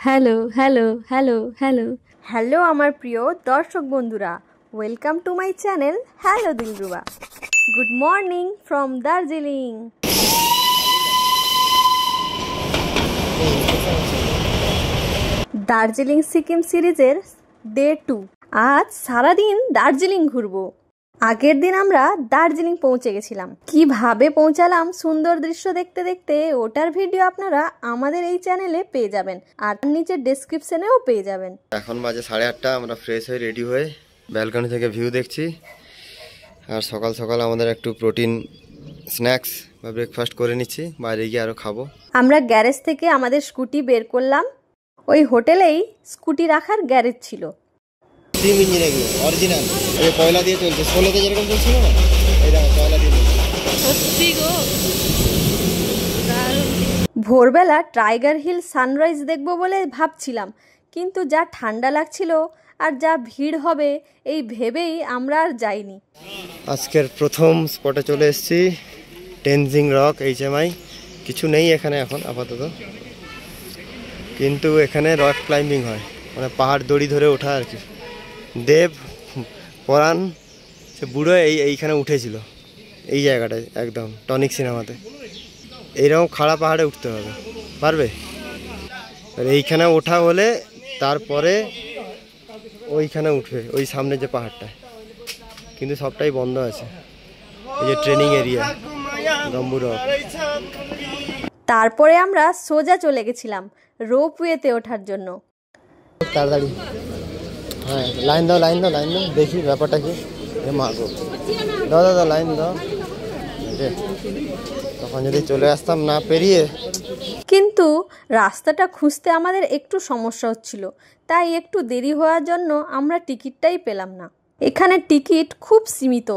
Hello hello hello hello hello আমার প্রিয় দর্শক বন্ধুরা, welcome to my channel hello Dilruba. Good morning from Darjeeling. Darjeeling Sikkim সিরিজের ডে 2। আজ সারাদিন দার্জিলিং ঘুরবো। আগের দিন আমরা দার্জিলিং পৌঁছে গেছিলাম। কিভাবে পৌঁছালাম সুন্দর দৃশ্য দেখতে দেখতে, ওটার ভিডিও আপনারা আমাদের এই চ্যানেলে পেয়ে যাবেন, আর নিচে ডেসক্রিপশনেও পেয়ে যাবেন। এখন বাজে 8:30, আমরা ফ্রেশ হয়ে রেডি হয়ে ব্যালকনি থেকে ভিউ দেখছি। আর সকাল সকাল আমাদের একটু প্রোটিন স্ন্যাক্স বা ব্রেকফাস্ট করে নিচ্ছি, বাইরে গিয়ে আরও খাবো। আমরা গ্যারেজ থেকে আমাদের স্কুটি বের করলাম। ওই হোটেলেই স্কুটি রাখার গ্যারেজ ছিল। স্টিম ইঞ্জিন এগুলো অরিজিনাল, এই কয়লা দিয়ে চলছে, 16তে যেরকম চলছিল না, এই দেখো কয়লা দিয়ে চলছে। সত্যি গো, ভোরবেলা টাইগার হিল সানরাইজ দেখব বলে ভাবছিলাম, কিন্তু যা ঠান্ডা লাগছিল আর যা ভিড় হবে এই ভেবেই আমরা আর যাইনি। আজকের প্রথম স্পটে চলে এসেছি, টেনজিং রক HMI। কিছু নেই এখানে এখন আপাতত, কিন্তু এখানে রক ক্লাইম্বিং হয়, মানে পাহাড় দড়ি ধরে ওঠা আর কি। দেব পরাণ সে বুড়ো এইখানে উঠেছিল, এই জায়গাটায় একদম টনিক সিনেমাতে। এইরকম খাড়া পাহাড়ে উঠতে হবে, পারবে? আর এইখানে ওঠা হলে তারপরে ওইখানে উঠবে, ওই সামনে যে পাহাড়টা, কিন্তু সবটাই বন্ধ আছে। এই যে ট্রেনিং এরিয়া গম্বু রক। তারপরে আমরা সোজা চলে গেছিলাম রোপওয়েতে ওঠার জন্য। তাড়াতাড়ি, হ্যাঁ লাইন দাও লাইন দাও লাইন দাও, দেখি ব্যাপারটা কি। মাগো দাও দাও দাও লাইন দাও, তখন যদি চলে আসতাম না পেরিয়ে। কিন্তু রাস্তাটা খুঁজতে আমাদের একটু সমস্যা হচ্ছিল, তাই একটু দেরি হওয়ার জন্য আমরা টিকিটটাই পেলাম না। এখানে টিকিট খুব সীমিত,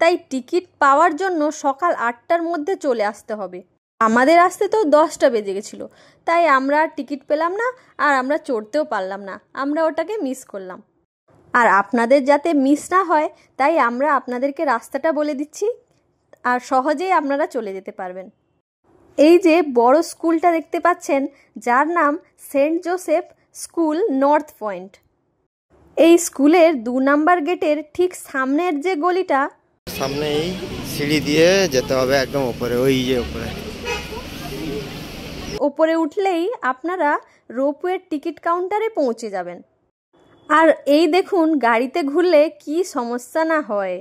তাই টিকিট পাওয়ার জন্য সকাল 8টার মধ্যে চলে আসতে হবে। আমাদের আসতে তো 10টা বেজে গেছিলো, তাই আমরা টিকিট পেলাম না, আর আমরা চড়তেও পারলাম না। আমরা ওটাকে মিস করলাম। আর আপনাদের যাতে মিস না হয় তাই আমরা আপনাদেরকে রাস্তাটা বলে দিচ্ছি, আর সহজেই আপনারা চলে যেতে পারবেন। এই যে বড় স্কুলটা দেখতে পাচ্ছেন, যার নাম Saint Joseph School North Point. এই স্কুলের 2 নাম্বার গেটের ঠিক সামনের যে গলিটা, সামনে এই সিঁড়ি দিয়ে যেতে হবে একদম ওপরে, ওই যে ওপরে উঠলেই আপনারা রোপওয়ের টিকিট কাউন্টারে পৌঁছে যাবেন। আর এই দেখুন, গাড়িতে ঘুরলে কি সমস্যা না হয়।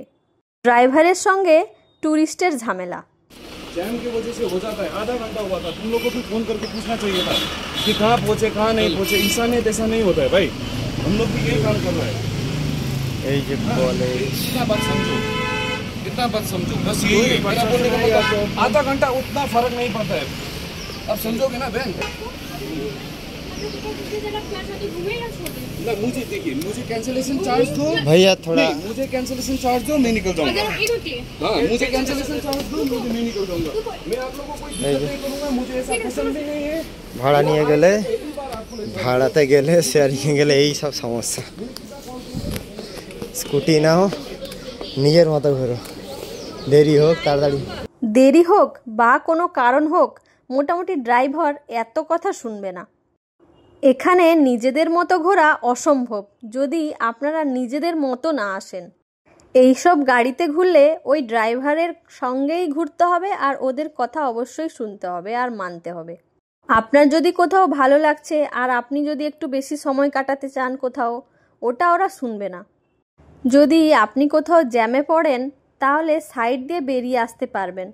ড্রাইভারের সঙ্গে ট্যুরিস্টের ঝামেলা। जैम की वजह से हो जाता है, आधा घंटा हुआ था। तुम लोग को भी फोन करके पूछना चाहिए था कि कहाँ पहुँचे कहाँ नहीं पहुँचे। इंसानियत ऐसा नहीं होता है भाई, हम लोग भी यही काम कर रहे हैं। इतना बात समझो, इतना बात समझो, बस यही मेरा बोलने का मतलब। आधा घंटा उतना फर्क नहीं पड़ता है, अब समझोगे ना बहन। ना मुझे देखिए, मुझे कैंसिलेशन चार्ज दो भैया, थोड़ा मुझे कैंसिलेशन चार्ज दो, मैं निकल जाऊंगा। हाँ मुझे कैंसिलेशन चार्ज दो, मैं निकल जाऊंगा। मैं आप लोगों को कोई दिक्कत नहीं करूंगा, मुझे ऐसा पसंद भी नहीं है। ভাড়া নিয়ে গেলে, ভাড়াতে গেলে, শেয়ার নিয়ে গেলে এই সব সমস্যা। স্কুটি নাও, নিজের মতো ঘোরো, দেরি হোক তাড়াতাড়ি। দেরি হোক বা কোনো কারণ হোক, মোটামুটি ড্রাইভার এত কথা শুনবে না। এখানে নিজেদের মতো ঘোরা অসম্ভব যদি আপনারা নিজেদের মতো না আসেন। এইসব গাড়িতে ঘুরলে ওই ড্রাইভারের সঙ্গেই ঘুরতে হবে, আর ওদের কথা অবশ্যই শুনতে হবে আর মানতে হবে। আপনার যদি কোথাও ভালো লাগছে আর আপনি যদি একটু বেশি সময় কাটাতে চান কোথাও, ওটা ওরা শুনবে না। যদি আপনি কোথাও জ্যামে পড়েন তাহলে সাইড দিয়ে বেরিয়ে আসতে পারবেন,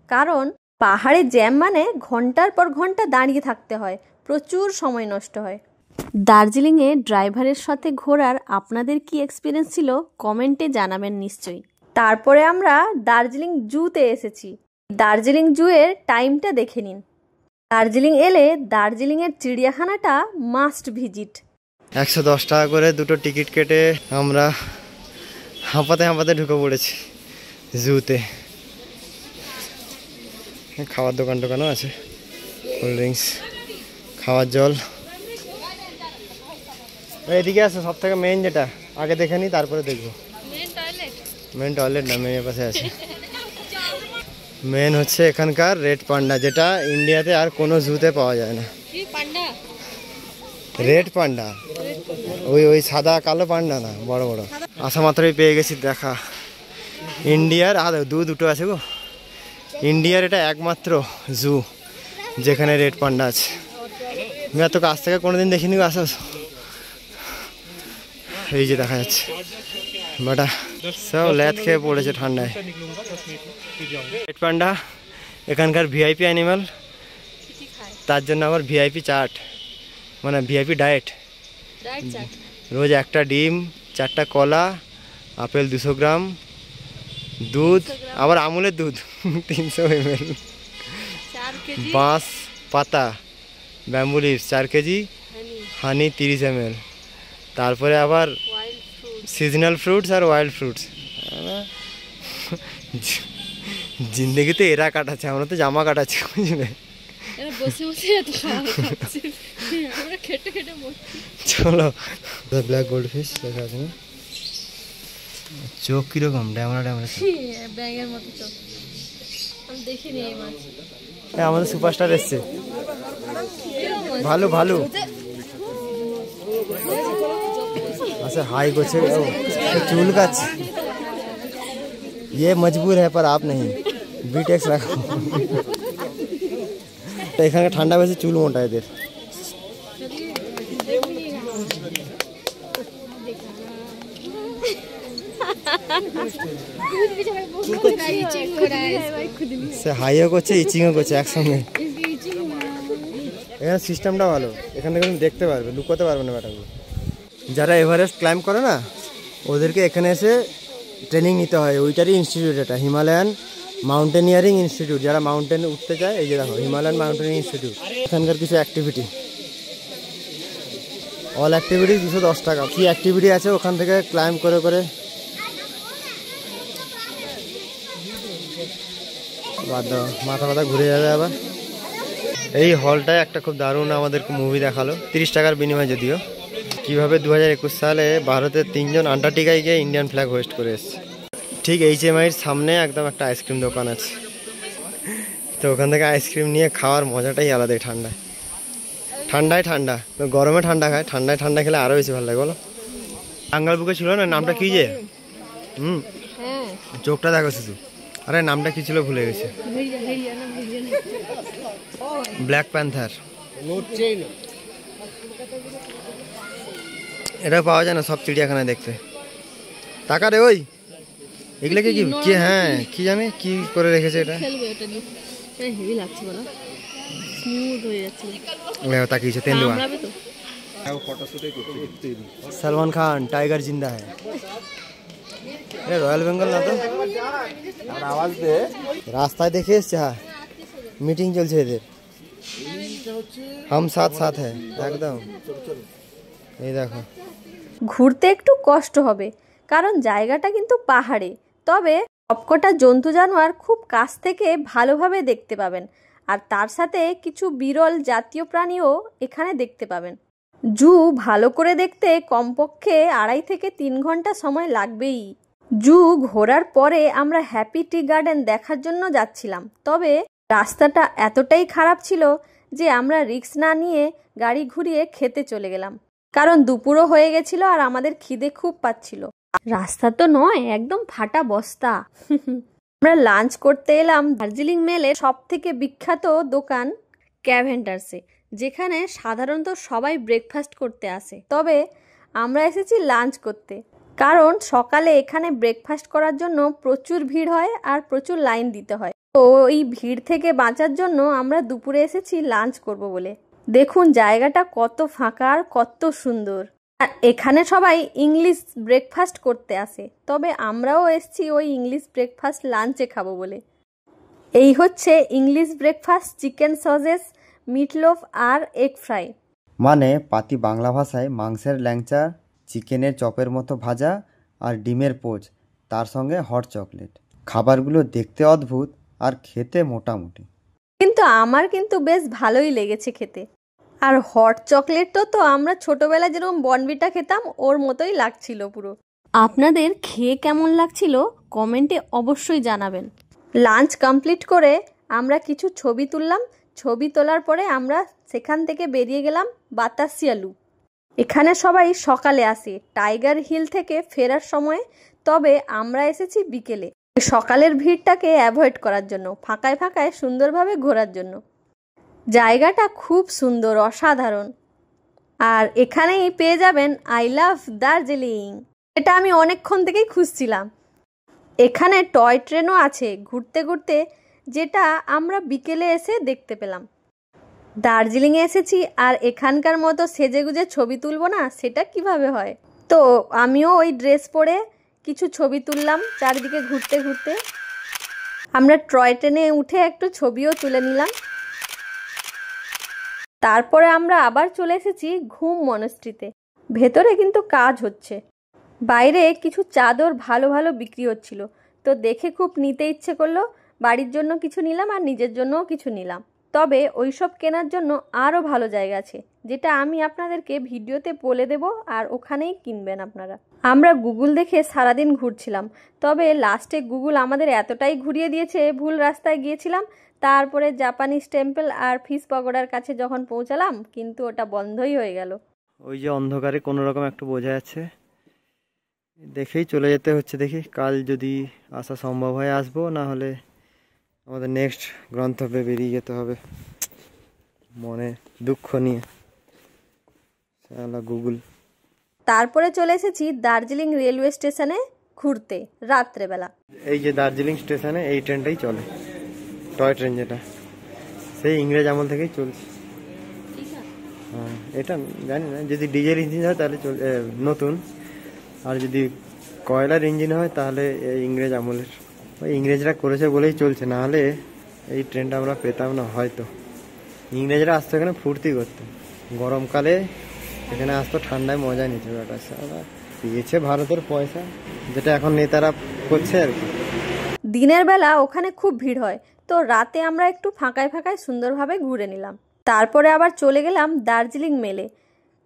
কারণ পাহাড়ে জ্যাম মানে ঘন্টার পর ঘন্টা দাঁড়িয়ে থাকতে হয়, প্রচুর সময় নষ্ট হয়। দার্জিলিংয়ে ড্রাইভারের সাথে ঘোরার আপনাদের কি এক্সপিরিয়েন্স ছিল কমেন্টে জানাবেন নিশ্চয়ই। তারপরে আমরা দার্জিলিং জুতে এসেছি। দার্জিলিং জুয়ের টাইমটা দেখে নিন। দার্জিলিং এলে দার্জিলিংয়ের চিড়িয়াখানাটা মাস্ট ভিজিট। 110 টাকা করে দুটো টিকিট কেটে আমরা হাঁপাতে হাঁপাতে ঢুকে পড়েছি জুতে। খাওয়ার দোকান টোকানও আছে, কোল্ড ড্রিঙ্কস, খাওয়ার জল। এদিকে আছে সব থেকে মেইন, যেটা আগে দেখে নিই তারপরে দেখবো। মেন টয়লেট না, মেয়ের পাশে আছে। মেন হচ্ছে এখানকার রেড পান্ডা, যেটা ইন্ডিয়াতে আর কোনো জুতে পাওয়া যায় না। রেড পান্ডা, ওই সাদা কালো পান্ডা না, বড় বড়। আসা মাত্রই পেয়ে গেছি দেখা ইন্ডিয়ার, দুটো আছে গো, ইন্ডিয়ার এটা একমাত্র জু যেখানে রেড পান্ডা আছে। আমি এত কাছ থেকে কোনোদিন দেখিনি গো। আসো, এই যে দেখা যাচ্ছে বেটা সব ল্যাদ খেয়ে পড়েছে ঠান্ডায়। রেড পান্ডা এখানকার ভিআইপি অ্যানিমাল, তার জন্য আবার ভিআইপি চার্ট, মানে ভিআইপি ডায়েট। রোজ একটা ডিম, 4টা কলা, আপেল 200 গ্রাম, দুধ, আবার আমুলের দুধ 300 ml, বাঁশ পাতা ব্যাম্বু লিভস 4 কেজি, হানি 30 ml, তারপরে আবার সিজনাল ফ্রুটস আর ওয়াইল্ড ফ্রুটস। জিন্দগিতে এরা কাটাচ্ছে, আমরা তো জামা কাটাচ্ছি, বুঝলে। চলো, ব্ল্যাক গোল্ড ফিশ দেখা আছে না, চোখ কিরকম ড্যামরা ড্যামরা, ব্যাঙের মতো চোখ। আমি দেখিনি এই মাছ। আমাদের সুপারস্টার এসছে, ভালো ভালো। আচ্ছা হাই করছে, চুল কাচ্ছে। ये मजबूर है पर आप नहीं, बीटेक्स রাখো। এখানে ঠান্ডা বেশি, চুল মোটা এদের। সে হাইও করছে, ইচিংও করছে একসঙ্গে। এখানে সিস্টেমটা ভালো, এখানে তুমি দেখতে পারবে, লুকোতে পারবে না ব্যাটাগুলো। যারা এভারেস্ট ক্লাইম্ব করে না, ওদেরকে এখানে এসে ট্রেনিং নিতে হয়। ওইটারই ইনস্টিটিউট এটা, হিমালয়ান মাউন্টেনিয়ারিং ইনস্টিটিউট। যারা মাউন্টেনে উঠতে চায়, এই যে দেখো হিমালয়ান মাউন্টেনিয়ারিং ইনস্টিটিউট। এখানকার কিছু অ্যাক্টিভিটি, অল অ্যাক্টিভিটি 210 টাকা। কী অ্যাক্টিভিটি আছে ওখান থেকে ক্লাইম্ব করে করে, বাদ দাও, মাথা মাথা ঘুরে যাবে আবার। এই হলটায় একটা খুব দারুণ আমাদেরকে মুভি দেখালো, 30 টাকার বিনিময়ে যদিও। কীভাবে 2021 সালে ভারতের 3 জন আন্টার্কটিকায় গিয়ে ইন্ডিয়ান ফ্ল্যাগ হোয়েস্ট করে এসছে। ঠিক HMIর সামনে একদম একটা আইসক্রিম দোকান আছে, তো ওখান থেকে আইসক্রিম নিয়ে খাওয়ার মজাটাই আলাদা। ঠান্ডায় ঠান্ডায় ঠান্ডা, গরমে ঠান্ডা খায়, ঠান্ডায় ঠান্ডা খেলে আরও বেশি ভালো লাগে বলো। টাঙ্গাল বুকে ছিল না, নামটা কী যে, চোখটা দেখো শুধু, আরে নামটা কী ছিল ভুলে গেছে, ব্ল্যাক প্যান্থার। এটা পাওয়া যায় না সব চিড়িয়াখানায় দেখতে। টাকা রে ওই, এগুলো কি কি হ্যাঁ কি জানে কি করে রেখেছে এটা, তাকিয়েছে তেন্দুয়া। সলমান খান টাইগার জিন্দা হ্যাঁ, রয়্যাল বেঙ্গল না তো, আওয়াজ দে। রাস্তায় দেখে এসছে, হ্যাঁ মিটিং চলছে এদের, হাম সাথ সাথ হ্যাঁ একদম। এই দেখো, ঘুরতে একটু কষ্ট হবে কারণ জায়গাটা কিন্তু পাহাড়ে, তবে সবকটা জন্তু জানোয়ার খুব কাছ থেকে ভালোভাবে দেখতে পাবেন, আর তার সাথে কিছু বিরল জাতীয় প্রাণীও এখানে দেখতে পাবেন। জু ভালো করে দেখতে কমপক্ষে 2.5 থেকে 3 ঘন্টা সময় লাগবেই। জু ঘোরার পরে আমরা হ্যাপি টি গার্ডেন দেখার জন্য যাচ্ছিলাম, তবে রাস্তাটা এতটাই খারাপ ছিল যে আমরা রিস্ক না নিয়ে গাড়ি ঘুরিয়ে খেতে চলে গেলাম, কারণ দুপুরও হয়ে গেছিল আর আমাদের খিদে খুব পাচ্ছিল। রাস্তা তো নয়, একদম ফাটা বস্তা। আমরা লাঞ্চ করতে এলাম দার্জিলিং মেলের সব থেকে বিখ্যাত দোকান ক্যাভেন্ডার্সে, যেখানে সাধারণত সবাই ব্রেকফাস্ট করতে আসে, তবে আমরা এসেছি লাঞ্চ করতে, কারণ সকালে এখানে ব্রেকফাস্ট করার জন্য প্রচুর ভিড় হয় আর প্রচুর লাইন দিতে হয়। তো এই ভিড় থেকে বাঁচার জন্য আমরা দুপুরে এসেছি লাঞ্চ করব বলে। দেখুন জায়গাটা কত ফাঁকা আর কত সুন্দর, আর এখানে সবাই ইংলিশ ব্রেকফাস্ট করতে আসে, তবে আমরাও এসেছি ওই ইংলিশ ব্রেকফাস্ট লাঞ্চে খাবো বলে। এই হচ্ছে English breakfast, chicken sausages, meatloaf আর এগ ফ্রাই, মানে পাতি বাংলা ভাষায় মাংসের ল্যাংচা, চিকেনের চপের মতো ভাজা আর ডিমের পোচ, তার সঙ্গে হট চকলেট। খাবারগুলো দেখতে অদ্ভুত আর খেতে মোটামুটি, কিন্তু আমার কিন্তু বেশ ভালোই লেগেছে খেতে। আর হট চকলেটটা তো আমরা ছোটবেলায় যেরকম বর্নভিটা খেতাম ওর মতোই লাগছিল পুরো। আপনাদের খেয়ে কেমন লাগছিল কমেন্টে অবশ্যই জানাবেন। লাঞ্চ কমপ্লিট করে আমরা কিছু ছবি তুললাম, ছবি তোলার পরে আমরা সেখান থেকে বেরিয়ে গেলাম বাতাসিয়া লুপ। এখানে সবাই সকালে আসে টাইগার হিল থেকে ফেরার সময়, তবে আমরা এসেছি বিকেলে সকালের ভিড়টাকে অ্যাভয়েড করার জন্য, ফাঁকায় ফাঁকায় সুন্দরভাবে ঘোরার জন্য। জায়গাটা খুব সুন্দর, অসাধারণ। আর এখানেই পেয়ে যাবেন আই লাভ দার্জিলিং, এটা আমি অনেকক্ষণ থেকেই খুঁজছিলাম। এখানে টয় ট্রেনও আছে ঘুরতে ঘুরতে, যেটা আমরা বিকেলে এসে দেখতে পেলাম। দার্জিলিংয়ে এসেছি আর এখানকার মতো সেজেগুজে ছবি তুলবো না, সেটা কিভাবে হয়। তো আমিও ওই ড্রেস পরে কিছু ছবি তুললাম চারিদিকে ঘুরতে ঘুরতে। আমরা টয় ট্রেনে উঠে একটু ছবিও তুলে নিলাম। তারপরে আমরা আবার চলে এসেছি ঘুম মনস্ট্রিতে। ভেতরে কিন্তু কাজ হচ্ছে। বাইরে কিছু চাদর ভালো ভালো বিক্রি হচ্ছিল, তো দেখে খুব নিতে ইচ্ছে করলো। বাড়ির জন্য কিছু নিলাম আর নিজের জন্যও কিছু নিলাম। তবে ওইসব কেনার জন্য আরও ভালো জায়গা আছে, যেটা আমি আপনাদেরকে ভিডিওতে বলে দেব, আর ওখানেই কিনবেন আপনারা। আমরা গুগল দেখে সারাদিন ঘুরছিলাম, তবে লাস্টে গুগল আমাদের এতটাই ঘুরিয়ে দিয়েছে, ভুল রাস্তায় গিয়েছিলাম। তারপরে জাপানিজ টেম্পল আর ফিশ পকোড়ার কাছে যখন পৌঁছালাম, কিন্তু ওটা বন্ধই হয়ে গেল। ওই যে অন্ধকারে কোনো রকম একটু বোঝা যাচ্ছে, দেখেই চলে যেতে হচ্ছে। দেখি কাল যদি আসা সম্ভব হয় আসবো, না হলে আমাদের নেক্সট গন্তব্যে বেরিয়ে যেতে হবে। মনে দুঃখ নিয়ে গুগল। তারপরে চলে এসেছি দার্জিলিং রেলওয়ে স্টেশনে ঘুরতে রাত্রেবেলা। এই যে দার্জিলিং স্টেশনে এই ট্রেনটাই চলে, টয় ট্রেন, যেটা সেই ইংরেজ আমল থেকেই চলছে। হ্যাঁ, এটা জানি না, যদি ডিজেল ইঞ্জিন হয় তাহলে নতুন, আর যদি কয়লার ইঞ্জিন হয় তাহলে ইংরেজ আমলের। ওই ইংরেজরা করেছে বলেই চলছে, না হলে এই ট্রেনটা আমরা পেতাম না হয়তো। ইংরেজরা আসতো এখানে ফুর্তি করতো, গরমকালে এখানে আসতো, ঠান্ডায় মজা নিতে। ওটা পেয়েছে ভারতের পয়সা, যেটা এখন নেতারা করছে আর কি। দিনের বেলা ওখানে খুব ভিড় হয়, তো রাতে আমরা একটু ফাঁকায় ফাঁকায় সুন্দরভাবে ঘুরে নিলাম। তারপরে আবার চলে গেলাম দার্জিলিং মেলে,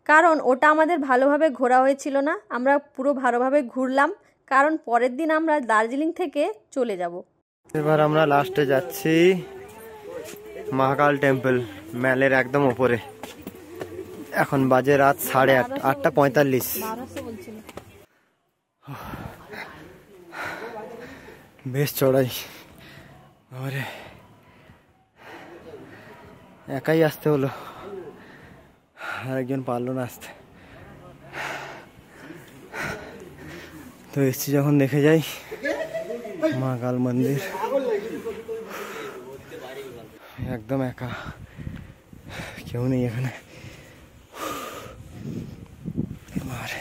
কারণ ওটা আমাদের ভালোভাবে ঘোরা হয়েছিল না। আমরা পুরো ভালোভাবে ঘুরলাম, কারণ পরের দিন আমরা দার্জিলিং থেকে চলে যাব। এবার আমরা লাস্টে যাচ্ছি মহাকাল টেম্পল, মেলের একদম ওপরে। এখন বাজে রাত 8:45। বেশ চড়াই, আরে একাই আসতে হলো, আরেকজন পারলো না আসতে। তো এসছি যখন দেখে যাই মহাকাল মন্দির। একদম একা, কেউ নেই এখানে। আর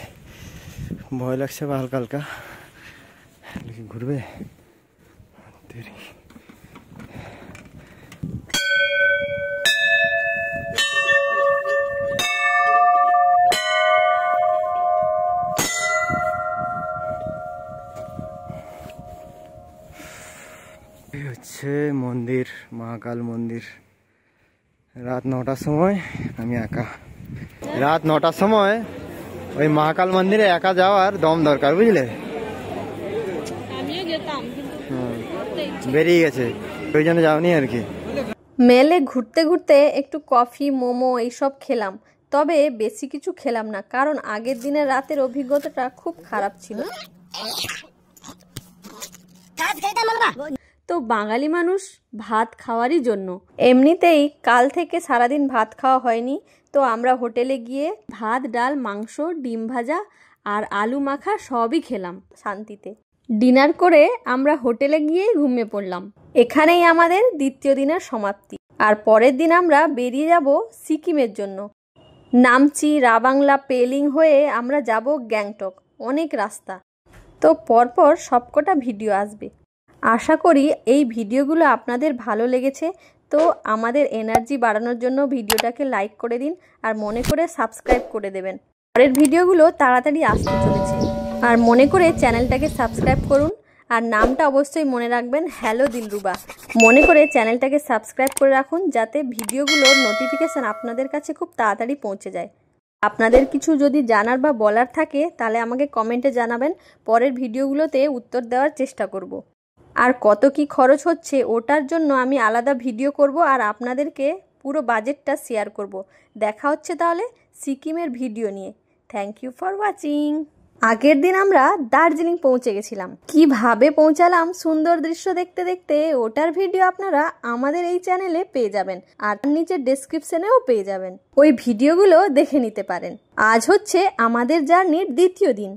ভয় লাগছে বা হালকা হালকা, ঘুরবে দেরি। হচ্ছে মন্দির, মহাকাল মন্দির। রাত 9টার সময় আমি একা, রাত 9টার সময় ওই মহাকাল মন্দিরে একা যাওয়ার দম দরকার, বুঝলে। বেরিয়ে গেছে, ওই জন্য যাওনি আর কি। মেলে ঘুরতে ঘুরতে একটু কফি, মোমো এইসব খেলাম, তবে বেশি কিছু খেলাম না, কারণ আগের দিনের রাতের অভিজ্ঞতাটা খুব খারাপ ছিল। তো বাঙালি মানুষ ভাত খাওয়ারই জন্য, এমনিতেই কাল থেকে সারাদিন ভাত খাওয়া হয়নি, তো আমরা হোটেলে গিয়ে ভাত, ডাল, মাংস, ডিম ভাজা আর আলু মাখা সবই খেলাম শান্তিতে। ডিনার করে আমরা হোটেলে গিয়ে ঘুমিয়ে পড়লাম। এখানেই আমাদের দ্বিতীয় দিনের সমাপ্তি। আর পরের দিন আমরা বেরিয়ে যাব সিকিমের জন্য। নামচি, রাবাংলা, পেলিং হয়ে আমরা যাব গ্যাংটক। অনেক রাস্তা, তো পরপর সবকটা ভিডিও আসবে। আশা করি এই ভিডিওগুলো আপনাদের ভালো লেগেছে। তো আমাদের এনার্জি বাড়ানোর জন্য ভিডিওটাকে লাইক করে দিন, আর মনে করে সাবস্ক্রাইব করে দেবেন। পরের ভিডিওগুলো তাড়াতাড়ি আসতে চলেছে, আর মনে করে চ্যানেলটাকে সাবস্ক্রাইব করুন। আর নামটা অবশ্যই মনে রাখবেন, হ্যালো দিলরুবা। মনে করে চ্যানেলটাকে সাবস্ক্রাইব করে রাখুন, যাতে ভিডিওগুলোর নোটিফিকেশান আপনাদের কাছে খুব তাড়াতাড়ি পৌঁছে যায়। আপনাদের কিছু যদি জানার বা বলার থাকে, তাহলে আমাকে কমেন্টে জানাবেন। পরের ভিডিওগুলোতে উত্তর দেওয়ার চেষ্টা করব। আর কত কি খরচ হচ্ছে ওটার জন্য আমি আলাদা ভিডিও করব, আর আপনাদেরকে পুরো বাজেটটা শেয়ার করব। দেখা হচ্ছে তাহলে সিকিমের ভিডিও নিয়ে। Thank you for watching. আগের দিন আমরা দার্জিলিং পৌঁছে গেছিলাম। কিভাবে পৌঁছালাম সুন্দর দৃশ্য দেখতে দেখতে, ওটার ভিডিও আপনারা আমাদের এই চ্যানেলে পেয়ে যাবেন, আর নিচে ডেসক্রিপশনেও পেয়ে যাবেন। ওই ভিডিওগুলো দেখে নিতে পারেন। আজ হচ্ছে আমাদের জার্নির দ্বিতীয় দিন।